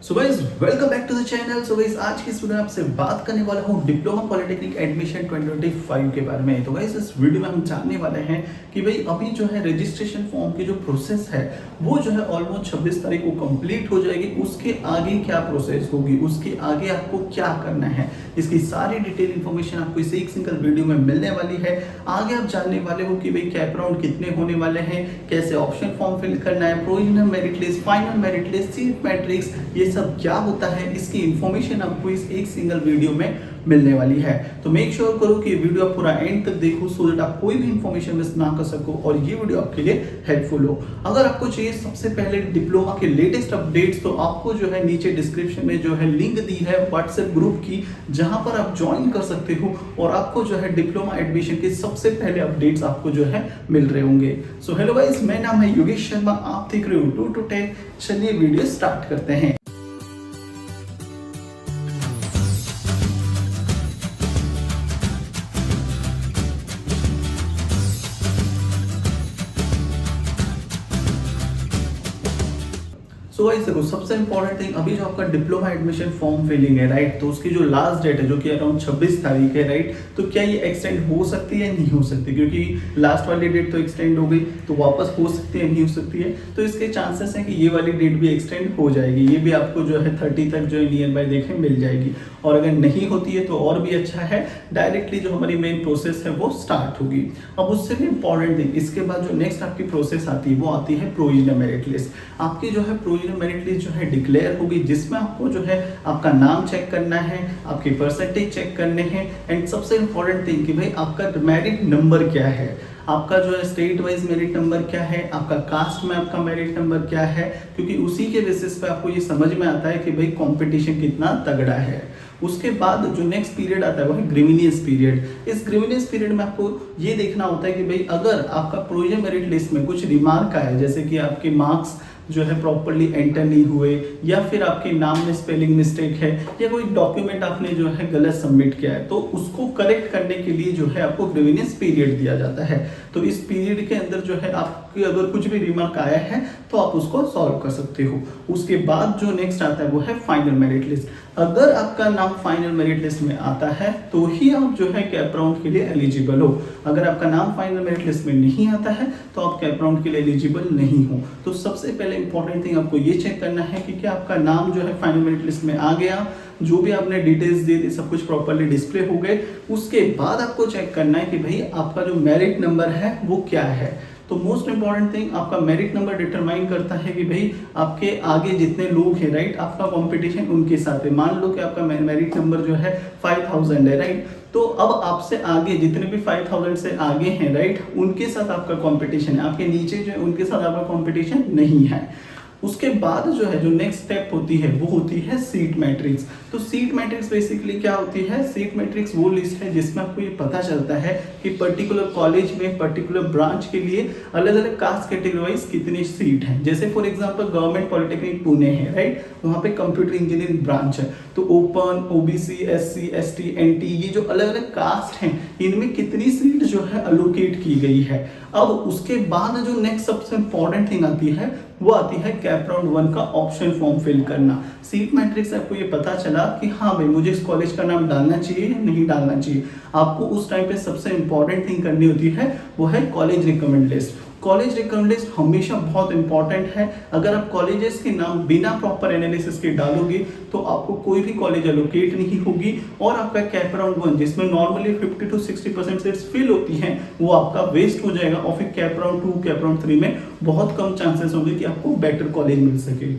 So guys welcome back to the channel. So guys आज की इस वीडियो में आपसे बात करने वाला हूँ डिप्लोमा पॉलिटेक्निक एडमिशन 2025 के बारे में। तो गाइस इस वीडियो में हम जानने वाले हैं कि भाई अभी जो है रजिस्ट्रेशन फॉर्म की जो प्रोसेस है वो जो है ऑलमोस्ट 26 तारीख को कंप्लीट हो जाएगी। उसके आगे क्या प्रोसेस होगी, उसके आगे आपको क्या करना है, इसकी सारी डिटेल इन्फॉर्मेशन आपको इस एक सिंगल वीडियो में मिलने वाली है। आगे आप जानने वाले हो कि भाई कैप राउंड कितने होने वाले हैं, कैसे ऑप्शन फॉर्म फिल करना है, provisional merit list, final merit list, seat matrix, ये सब क्या होता है, इसकी इंफॉर्मेशन आपको इस एक सिंगल वीडियो में मिलने वाली है। तो मेक श्योर करो कि वीडियो आप पूरा एंड तक देखो सो दैट आप कोई भी इंफॉर्मेशन मिस ना कर सको और ये वीडियो आपके लिए हेल्पफुल हो। अगर आपको चाहिए सबसे पहले डिप्लोमा के लेटेस्ट अपडेट्स तो आपको जो है नीचे डिस्क्रिप्शन में जो है लिंक दी है व्हाट्सएप ग्रुप की, जहां पर आप ज्वाइन कर सकते हो और आपको जो है डिप्लोमा एडमिशन के सबसे पहले अपडेट्स आपको जो है मिल रहे होंगे। सो हेलो गाइस, मेरा नाम है योगेश शर्मा, आप देख रहे हो 2 to 10। चलिए वीडियो स्टार्ट करते हैं। सो गाइस देखो, सबसे इंपॉर्टेंट थिंग अभी जो आपका डिप्लोमा एडमिशन फॉर्म फिलिंग है राइट, तो उसकी जो लास्ट डेट है जो कि अराउंड 26 तारीख है राइट, तो क्या ये एक्सटेंड हो सकती है या नहीं हो सकती, क्योंकि लास्ट वाली डेट तो एक्सटेंड हो गई तो वापस हो सकती है नहीं हो सकती है, तो इसके चांसेस हैं कि ये वाली डेट भी एक्सटेंड हो जाएगी। ये भी आपको जो है 30 तक जो है नियर बाय देखें मिल जाएगी, और अगर नहीं होती है तो और भी अच्छा है, डायरेक्टली जो हमारी मेन प्रोसेस है वो स्टार्ट होगी। अब उससे भी इंपॉर्टेंट थिंग, इसके बाद जो नेक्स्ट आपकी प्रोसेस आती है वो आती है प्रोविजनल मेरिट लिस्ट। आपकी जो है प्रोविजनल मेरिट लिस्ट जो है डिक्लेयर होगी, जिसमें आपको जो है आपका नाम चेक करना है, आपके परसेंटेज चेक करने हैं, एंड सबसे इंपॉर्टेंट थिंग कि भाई आपका मेरिट नंबर क्या है, आपका जो है स्टेट वाइज मेरिट नंबर क्या है, आपका कास्ट में आपका मेरिट नंबर क्या है, क्योंकि उसी के बेसिस पे आपको ये समझ में आता है कि भाई कंपटीशन कितना तगड़ा है। उसके बाद जो नेक्स्ट पीरियड आता है वो है ग्रीविनियस पीरियड। इस ग्रीविनियस पीरियड में आपको ये देखना होता है कि भाई अगर आपका प्रोविजनल मेरिट लिस्ट में कुछ रिमार्क आया, जैसे कि आपके मार्क्स जो है प्रॉपर्ली एंटर नहीं हुए, या फिर आपके नाम में स्पेलिंग मिस्टेक है, या कोई डॉक्यूमेंट आपने जो है गलत सबमिट किया है, तो उसको करेक्ट करने के लिए जो है आपको ग्रीविनियस पीरियड दिया जाता है। तो इस पीरियड के अंदर जो है आपके अगर कुछ भी रिमार्क आया है तो आप उसको सॉल्व कर सकते हो। उसके बाद जो नेक्स्ट आता है वो है फाइनल मेरिट लिस्ट। अगर आपका नाम फाइनल मेरिट लिस्ट में आता है तो ही आप जो है कैप राउंड के लिए एलिजिबल हो। अगर आपका नाम फाइनल मेरिट लिस्ट में नहीं आता है तो आप कैप राउंड के लिए एलिजिबल नहीं हो। तो सबसे पहले इंपॉर्टेंट थिंग आपको ये चेक करना है कि क्या आपका नाम जो है फाइनल मेरिट लिस्ट में आ गया, जो भी आपने डिटेल्स दी थी सब कुछ प्रॉपर्ली डिस्प्ले हो गए। उसके बाद आपको चेक करना है कि भाई आपका जो मेरिट नंबर है वो क्या है। तो मोस्ट इंपॉर्टेंट थिंग, आपका मेरिट नंबर डिटरमाइन करता है कि भाई आपके आगे जितने लोग हैं राइट, आपका कंपटीशन उनके साथ है। मान लो कि आपका मेरिट नंबर जो है 5000 है राइट, तो अब आपसे आगे जितने भी 5000 से आगे हैं राइट, उनके साथ आपका कंपटीशन है। आपके नीचे जो है उनके साथ आपका कंपटीशन नहीं है। उसके बाद जो है जो नेक्स्ट स्टेप होती है वो होती है सीट मैट्रिक्स। तो सीट मैट्रिक्स बेसिकली क्या होती है, सीट मैट्रिक्स वो लिस्ट है जिसमें आपको ये पता चलता है कि पर्टिकुलर कॉलेज में पर्टिकुलर ब्रांच के लिए अलग अलग कास्ट कैटेगरी वाइज कितनी सीट है। जैसे for example government polytechnic Pune है राइट, वहाँ पे कंप्यूटर इंजीनियरिंग ब्रांच है, तो open, OBC, SC, ST, NT, ये जो अलग अलग कास्ट हैं इनमें कितनी सीट जो है अलोकेट की गई है। अब उसके बाद जो नेक्स्ट सबसे इंपॉर्टेंट थिंग आती है वो आती है कैप राउंड 1 का ऑप्शन फॉर्म फिल करना। सीट मैट्रिक्स से आपको ये पता चला कि हाँ भाई मुझे इस कॉलेज का नाम डालना चाहिए या नहीं डालना चाहिए। आपको उस टाइम पे सबसे इंपॉर्टेंट थिंग करनी होती है वो है college recommend list. College recommend list हमेशा बहुत इंपॉर्टेंट है। अगर आप कॉलेजेस के नाम बिना प्रॉपर एनालिसिस के डालोगे तो आपको कोई भी कॉलेज एलोकेट नहीं होगी, और आपका कैप राउंड 1 जिसमें नॉर्मली 50 to 60% सीट्स फिल होती हैं वो आपका वेस्ट हो जाएगा, और फिर कैप राउंड 2, कैप राउंड 3 में बहुत कम चांसेस होंगे कि आपको बेटर कॉलेज मिल सके।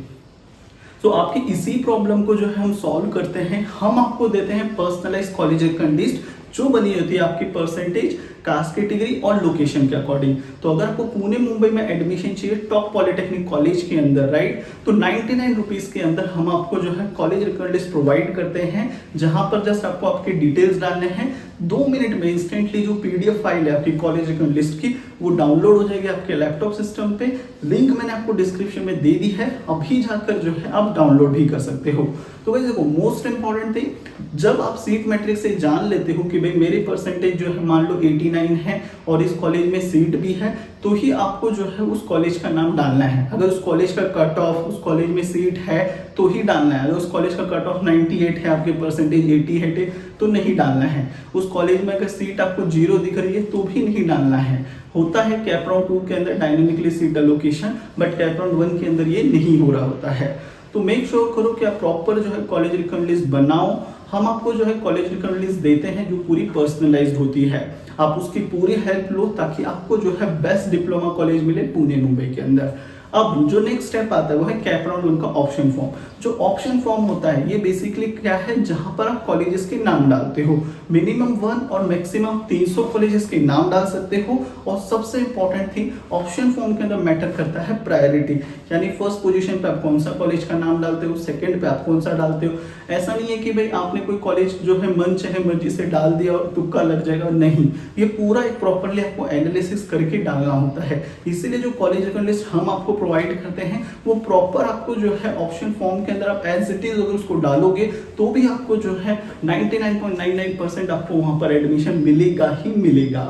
तो आपकी इसी प्रॉब्लम को जो है हम सॉल्व करते हैं, हम आपको देते हैं पर्सनलाइज कॉलेज रिकमेंड लिस्ट जो बनी होती है आपकी परसेंटेज, कास्ट कैटेगरी और लोकेशन के अकॉर्डिंग। तो अगर आपको पुणे मुंबई में एडमिशन चाहिए टॉप पॉलिटेक्निक कॉलेज के अंदर राइट, तो 99 रुपीज के अंदर हम आपको जो है कॉलेज रिकमेंड लिस्ट प्रोवाइड करते हैं, जहां पर जस्ट आपको आपके डिटेल्स डालने हैं। 2 मिनट में इंस्टेंटली जो पीडीएफ फाइल है आपकी कॉलेज रिकमेंड लिस्ट की वो डाउनलोड हो जाएगी आपके लैपटॉप सिस्टम पे। लिंक मैंने आपको डिस्क्रिप्शन में दे दी है, अभी जाकर जो है आप डाउनलोड भी कर सकते हो। तो भाई देखो, मोस्ट इंपॉर्टेंट थिंग, जब आप सीट मैट्रिक्स से जान लेते हो कि भाई मेरे परसेंटेज जो है मान लो 89 है और इस कॉलेज में सीट भी है, तो ही आपको जो है उस कॉलेज का नाम डालना है। अगर उस कॉलेज का कट ऑफ, उस कॉलेज में सीट है तो ही डालना है। अगर उस कॉलेज का कट ऑफ 98 है, आपके परसेंटेज 88 है तो नहीं डालना है। उस कॉलेज में अगर सीट आपको 0 दिख रही है तो भी नहीं डालना है। होता है कैप राउंड 2 के अंदर dynamically seat allocation, but cap round 1 के अंदर ये नहीं हो रहा होता है। तो मेक श्योर करो कि आप प्रॉपर जो है कॉलेज रिकमेंड लिस्ट बनाओ। हम आपको जो है कॉलेज रिकमेंड लिस्ट देते हैं जो पूरी पर्सनलाइज्ड होती है। आप उसकी पूरी हेल्प लो ताकि आपको जो है बेस्ट डिप्लोमा कॉलेज मिले पुणे मुंबई के अंदर। अब जो नेक्स्ट स्टेप आता है वो है कैप राउंड 1 का ऑप्शन फॉर्म। जो ऑप्शन फॉर्म होता है ये बेसिकली क्या है, जहां पर आप कॉलेजेस के नाम डालते हो। मिनिमम 1 और मैक्सिमम 300 कॉलेजेस के नाम डाल सकते हो। और सबसे इंपॉर्टेंट थिंग, ऑप्शन फॉर्म के अंदर मैटर करता है प्रायोरिटी, यानी फर्स्ट पोजीशन पे आप कौन सा कॉलेज का नाम डालते हो, सेकंड पे आप कौन सा डालते हो। ऐसा नहीं है कि भाई आपने कोई कॉलेज जो है मन चाहे मर्जी से डाल दिया और तुक्का लग जाएगा, नहीं। ये पूरा एक प्रॉपरली आपको एनालिसिस करके डालना होता है। इसीलिए जो कॉलेज रिकमेंड लिस्ट हम आपको प्रोवाइड करते हैं वो प्रॉपर आपको जो है ऑप्शन फॉर्म के अंदर आप एज इट इज अगर उसको डालोगे तो भी आपको जो है 99.99% आपको वहां पर एडमिशन मिलेगा ही मिलेगा।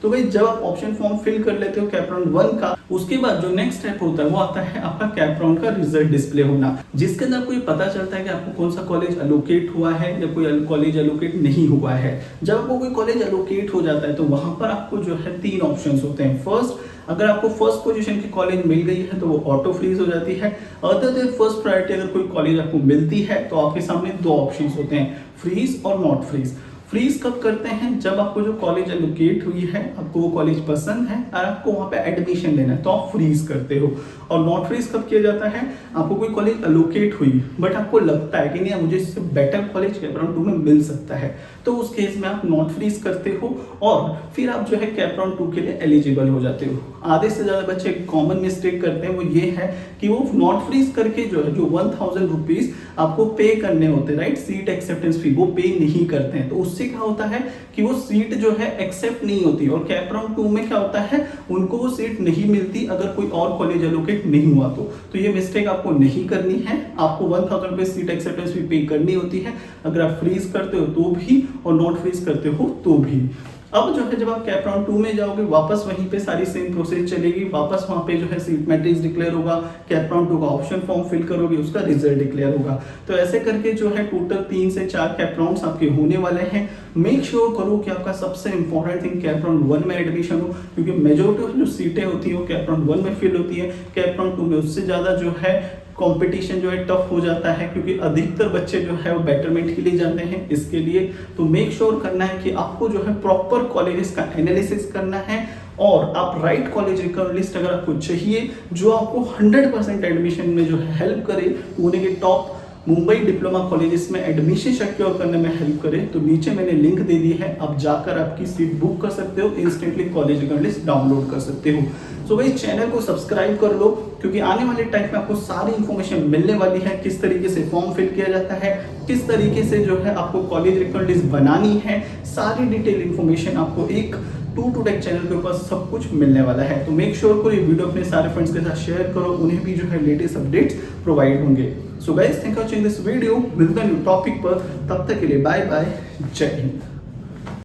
तो भाई जब आप ऑप्शन फॉर्म फिल कर लेते हो कैप राउंड 1 का, उसके बाद जो नेक्स्ट स्टेप होता है वो आता है आपका कैप राउंड का रिजल्ट डिस्प्ले होना, जिसके अंदर आपको ये पता चलता है कि आपको कौन सा कॉलेज एलोकेट हुआ है या कोई कॉलेज एलोकेट नहीं हुआ है। जब आपको कोई कॉलेज एलोकेट हो जाता है तो वहां पर आपको जो है 3 ऑप्शंस होते हैं। फर्स्ट, अगर आपको फर्स्ट पोजीशन की कॉलेज मिल गई है तो वो ऑटो फ्रीज हो जाती है। अदर देन फर्स्ट प्रायोरिटी अगर कोई कॉलेज आपको मिलती है तो आपके सामने 2 ऑप्शंस होते हैं, फ्रीज और नॉट फ्रीज। फ्रीज कब करते हैं, जब आपको जो कॉलेज एलोकेट हुई है, आपको वो कॉलेज पसंद है और आपको वहां पे एडमिशन लेना है तो आप फ्रीज करते हो। और नॉट फ्रीज कब किया जाता है, आपको कोई कॉलेज एलोकेट हुई बट आपको लगता है कि नहीं मुझे इससे बेटर कॉलेज कैप राउंड 2 में मिल सकता है, तो उस केस में आप नॉट फ्रीज करते हो और फिर आप जो है कैप राउंड 2 के लिए एलिजिबल हो जाते हो। आधे से ज्यादा बच्चे कॉमन मिस्टेक करते हैं वो ये है कि वो नॉट फ्रीज करके जो है जो 1000 रुपीज आपको पे करने होते हैं, राइट, सीट एक्सेप्टेंस फी, वो पे नहीं करते हैं। तो उससे क्या होता है कि वो सीट जो है एक्सेप्ट नहीं होती। और कैप राउंड 2 में क्या होता है, उनको वो सीट नहीं मिलती अगर कोई और कॉलेज एलोकेट नहीं हुआ तो ये मिस्टेक आपको नहीं करनी है। आपको 1000 रुपए सीट एक्सेप्टेंस फी पे करनी होती है अगर आप फ्रीज करते हो तो भी और नॉट फ्रीज करते हो तो भी। अब जो है जब आप कैप राउंड 2 में जाओगे वापस वहीं पे सारी सेम प्रोसेस चलेगी। वापस वहां पे जो है सीट मैट्रिक्स डिक्लेयर होगा, कैप राउंड 2 का ऑप्शन फॉर्म फिल करोगे, उसका रिजल्ट डिक्लेयर होगा। तो ऐसे करके जो है टोटल 3 से 4 कैप राउंड्स आपके होने वाले हैं। मेक श्योर करो कि आपका सबसे इंपॉर्टेंट थिंग कैप राउंड 1 में एडमिशन हो, क्योंकि मेजोरिटी ऑफ जो सीटें होती है वो कैप राउंड 1 में फिल होती है। कैप राउंड 2 में उससे ज्यादा जो है कंपटीशन जो है टफ हो जाता है, क्योंकि अधिकतर बच्चे जो है वो बेटरमेंट के लिए जाते हैं इसके लिए। तो मेक श्योर करना है कि आपको जो है प्रॉपर कॉलेजेस का एनालिसिस करना है और आप राइट कॉलेज रिकमेंड लिस्ट अगर आपको चाहिए जो आपको 100% एडमिशन में जो है हेल्प करे, पुणे के टॉप मुंबई डिप्लोमा कॉलेजेस में एडमिशन सिक्योर करने में हेल्प करे, तो नीचे मैंने लिंक दे दी है, आप जाकर आपकी सीट बुक कर सकते हो, instantly college recommend list download कर सकते हो। सो भाई चैनल को सब्सक्राइब कर लो, क्योंकि आने वाले टाइम में आपको सारी इंफॉर्मेशन मिलने वाली है, किस तरीके से फॉर्म फिल किया जाता है, किस तरीके से जो है आपको कॉलेज रिकमेंड लिस्ट बनानी है, सारी डिटेल इंफॉर्मेशन आपको एक टू टेक चैनल के ऊपर सब कुछ मिलने वाला है। तो मेक श्योर करो ये वीडियो अपने सारे फ्रेंड्स के साथ शेयर करो, उन्हें भी जो है लेटेस्ट अपडेट्स प्रोवाइड होंगे। So guys, thank you for watching this video. मिलते हैं न्यू टॉपिक पर, तब तक के लिए बाय बाय, जय हिंद।